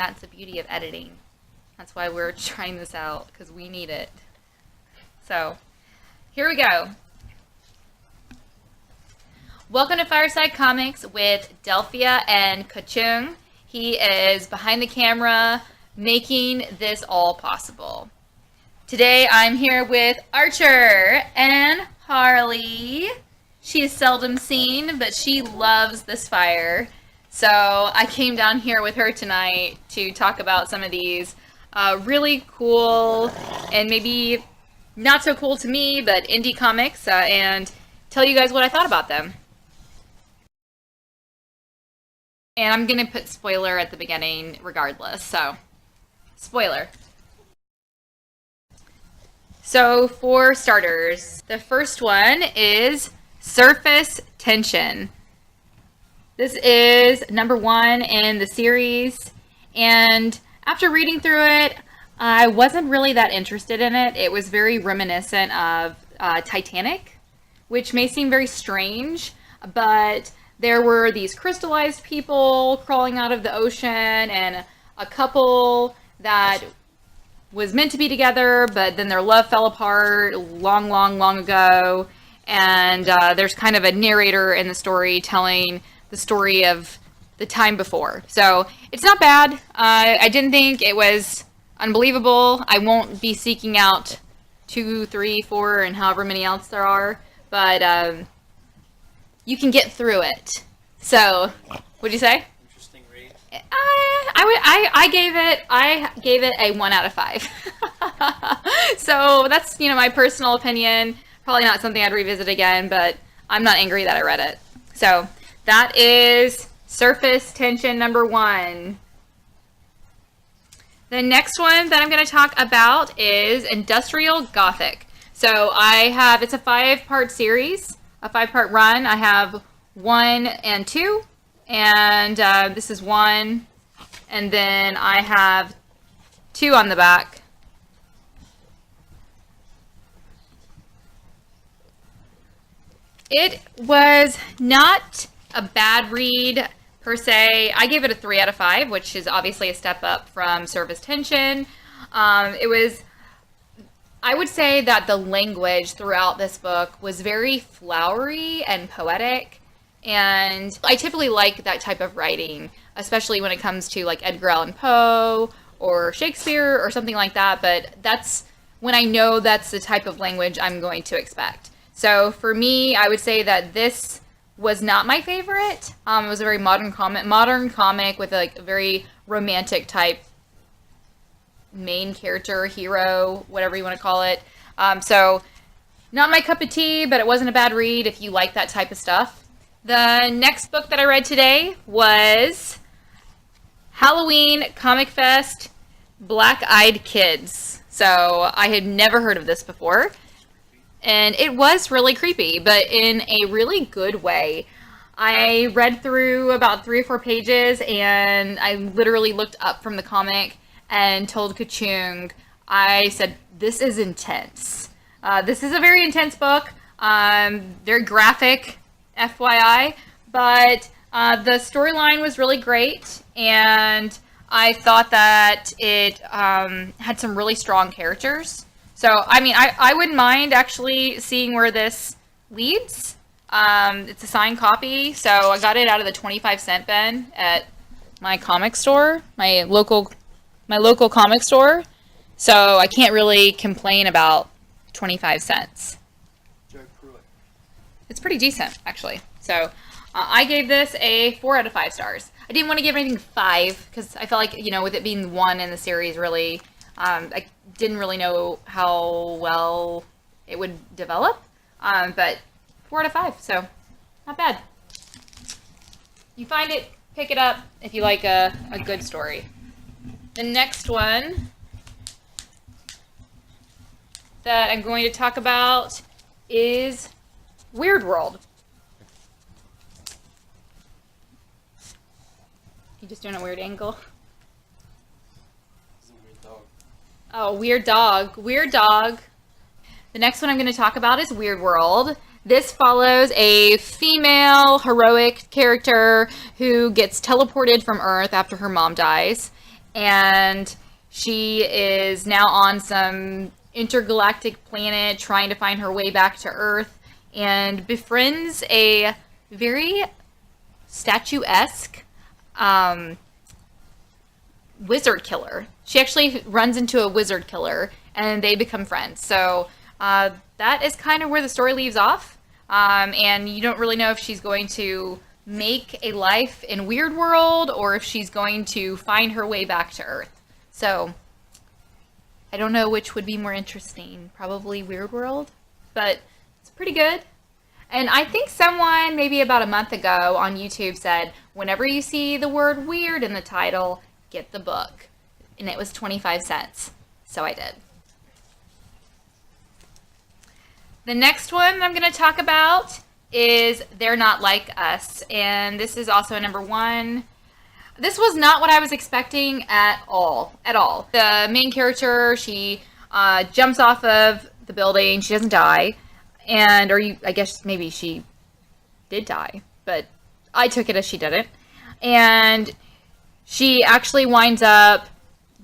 That's the beauty of editing. That's why we're trying this out, because we need it. So, here we go. Welcome to Fireside Comics with Delphia and Kachoong. He is behind the camera making this all possible. Today I'm here with Archer and Harley. She is seldom seen, but she loves this fire. So I came down here with her tonight to talk about some of these really cool and maybe not so cool to me, but indie comics, and tell you guys what I thought about them. And I'm going to put spoiler at the beginning regardless, so spoiler. So for starters, the first one is Surface Tension. This is number 1 in the series, and after reading through it, I wasn't really that interested in it. It was very reminiscent of Titanic, which may seem very strange, but there were these crystallized people crawling out of the ocean and a couple that was meant to be together, but then their love fell apart long ago. And there's kind of a narrator in the story telling the story of the time before. So it's not bad. I didn't think it was unbelievable. I won't be seeking out 2, 3, 4, and however many else there are, but you can get through it. So, what'd you say? Interesting read. I gave it a 1 out of 5. So that's, my personal opinion. Probably not something I'd revisit again, but I'm not angry that I read it. So that is Surface Tension number 1. The next one that I'm going to talk about is Industrial Gothic. So it's a 5-part series, a 5-part run. I have 1 and 2, and this is 1, and then I have 2 on the back. It was not a bad read per se. I gave it a 3 out of 5, which is obviously a step up from Surface Tension. I would say that the language throughout this book was very flowery and poetic. And I typically like that type of writing, especially when it comes to like Edgar Allan Poe or Shakespeare or something like that. But that's when I know that's the type of language I'm going to expect. So for me, I would say that this was not my favorite. It was a very modern comic with a very romantic type main character, hero, whatever you want to call it. So not my cup of tea, but it wasn't a bad read if you like that type of stuff. The next book that I read today was Halloween Comic Fest Black-Eyed Kids. So I had never heard of this before, and it was really creepy, but in a really good way. I read through about 3 or 4 pages, and I literally looked up from the comic and told Kachoong, I said, this is intense. This is a very intense book, very graphic, FYI, but the storyline was really great, and I thought that it had some really strong characters. So, I wouldn't mind actually seeing where this leads. It's a signed copy, so I got it out of the 25-cent bin at my comic store, my local comic store. So I can't really complain about 25 cents. It's pretty decent, actually. So I gave this a 4 out of 5 stars. I didn't want to give anything 5 because I felt like, with it being 1 in the series, really, I didn't really know how well it would develop. But 4 out of 5, so not bad. You find it, pick it up if you like a good story. The next one that I'm going to talk about is Weird World. You just doing a weird angle? It's a weird dog. Oh, weird dog. Weird dog. The next one I'm going to talk about is Weird World. This follows a female heroic character who gets teleported from Earth after her mom dies. and she is now on some intergalactic planet trying to find her way back to Earth, and befriends a very statuesque wizard killer. She actually runs into a wizard killer, and they become friends. So that is kind of where the story leaves off. And you don't really know if she's going to make a life in Weird World or if she's going to find her way back to Earth. So I don't know which would be more interesting. Probably Weird World, but it's pretty good. And I think someone maybe about a month ago on YouTube said, whenever you see the word weird in the title, get the book. And it was 25 cents. So I did. The next one I'm going to talk about is They're Not Like Us. And this is also a #1. This was not what I was expecting at all. The main character, she jumps off of the building. She doesn't die. I guess maybe she did die, but I took it as she didn't. And she actually winds up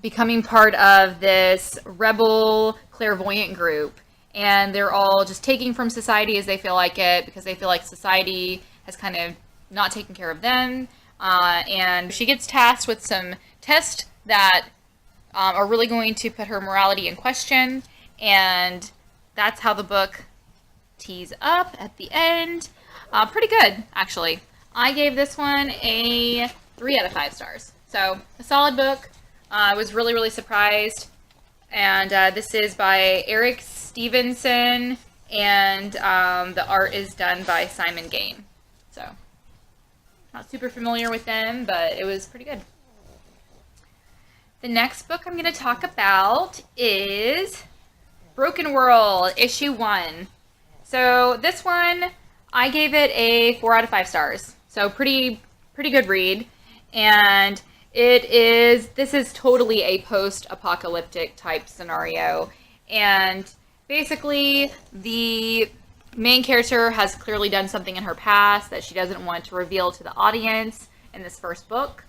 becoming part of this rebel clairvoyant group. And they're all just taking from society as they feel like it, because they feel like society has kind of not taken care of them. And she gets tasked with some tests that are really going to put her morality in question. And that's how the book tees up at the end. Pretty good, actually. I gave this one a 3 out of 5 stars. So, a solid book. I was really, really surprised. And this is by Eric Stevenson, and the art is done by Simon Gain. So, not super familiar with them, but it was pretty good. The next book I'm going to talk about is Broken World, issue 1. So this one, I gave it a 4 out of 5 stars. So pretty good read. And this is totally a post-apocalyptic type scenario. And basically, the main character has clearly done something in her past that she doesn't want to reveal to the audience in this first book.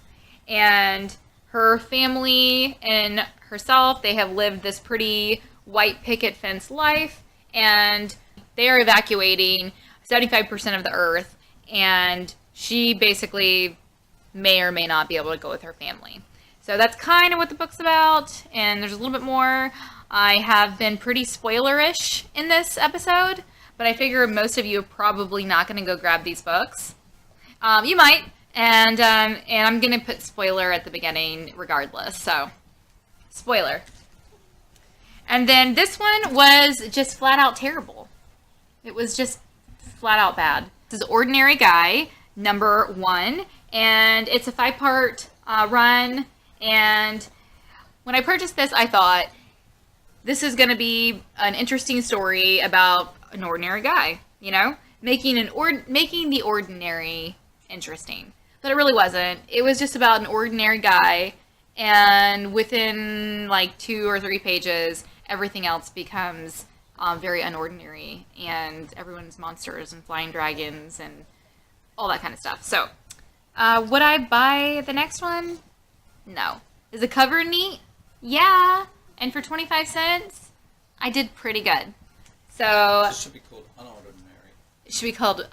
And her family and herself, they have lived this pretty white picket fence life, and they are evacuating 75% of the Earth, and she basically may or may not be able to go with her family. So that's kind of what the book's about, and there's a little bit more. I have been pretty spoilerish in this episode, but I figure most of you are probably not going to go grab these books. You might, and I'm going to put spoiler at the beginning regardless, so spoiler. And then this one was just flat out terrible. It was just flat out bad. This is Ordinary Guy, #1, and it's a 5-part run. And when I purchased this, I thought this is going to be an interesting story about an ordinary guy, you know, making the ordinary interesting. But it really wasn't. It was just about an ordinary guy, and within like 2 or 3 pages, everything else becomes very unordinary, and everyone's monsters and flying dragons and all that kind of stuff. So, would I buy the next one? No. Is the cover neat? Yeah. And for 25 cents, I did pretty good. So It should be called Unordinary. It should be called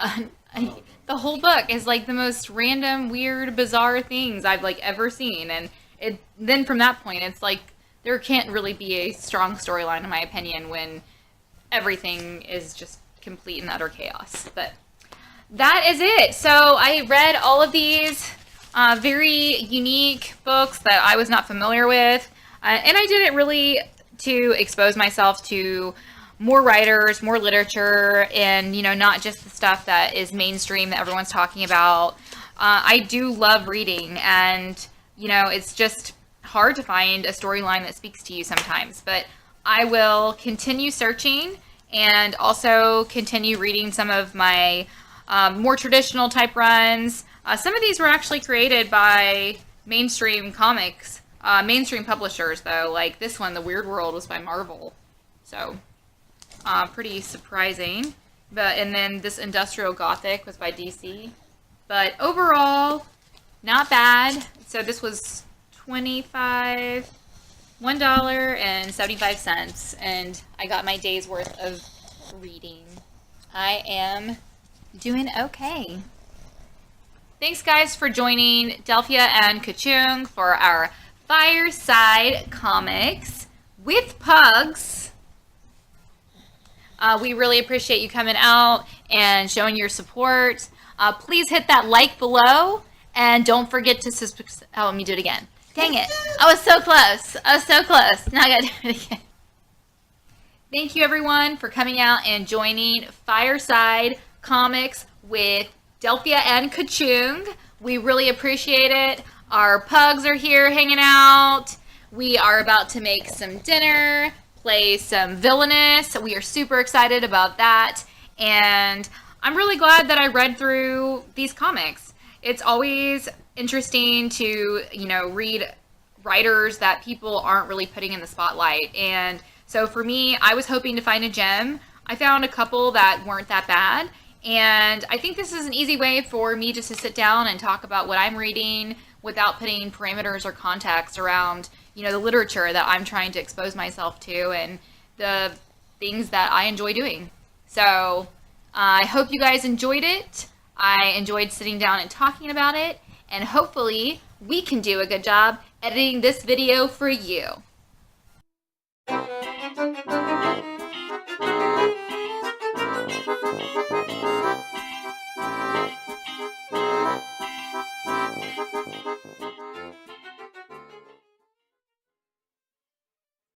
the whole book is like the most random, weird, bizarre things I've like ever seen, and then from that point, it's like there can't really be a strong storyline, in my opinion, when everything is just complete and utter chaos. But that is it. So I read all of these very unique books that I was not familiar with, and I did it really to expose myself to more writers, more literature, and, you know, not just the stuff that is mainstream that everyone's talking about. I do love reading, and, you know, it's just hard to find a storyline that speaks to you sometimes, but I will continue searching and also continue reading some of my more traditional type runs. Some of these were actually created by mainstream comics, mainstream publishers, though. Like this one, The Weird World, was by Marvel. So, pretty surprising. And then this Industrial Gothic was by DC. But overall, not bad. So this was $1.75, and I got my day's worth of reading. I am doing okay. Thanks, guys, for joining Delphia and Kachoong for our Fireside Comics with Pugs. We really appreciate you coming out and showing your support. Please hit that like below, and don't forget to subscribe. Oh, let me do it again. Dang it. I was so close. Now I gotta do it again. Thank you, everyone, for coming out and joining Fireside Comics with Delphia and Kachoong. We really appreciate it. Our pugs are here hanging out. We are about to make some dinner, play some Villainous. We are super excited about that. And I'm really glad that I read through these comics. It's always interesting to, read writers that people aren't really putting in the spotlight. And so for me, I was hoping to find a gem. I found a couple that weren't that bad. And I think this is an easy way for me just to sit down and talk about what I'm reading without putting parameters or context around, the literature that I'm trying to expose myself to and the things that I enjoy doing. So I hope you guys enjoyed it. I enjoyed sitting down and talking about it. And hopefully we can do a good job editing this video for you.